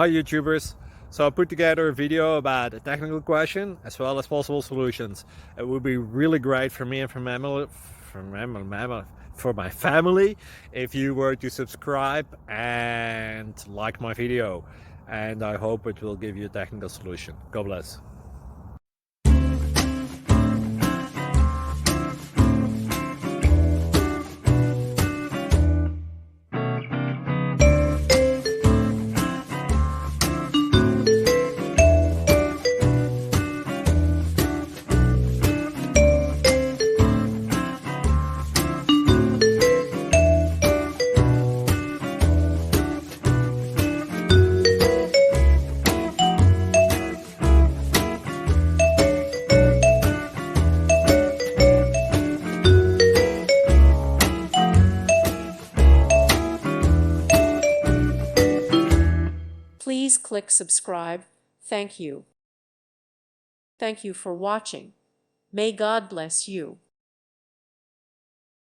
Hi YouTubers. So I put together a video about a technical question as well as possible solutions. It would be really great for me and for my family if you were to subscribe and like my video. And I hope it will give you a technical solution. God bless. Please click subscribe. Thank you. Thank you for watching. May God bless you.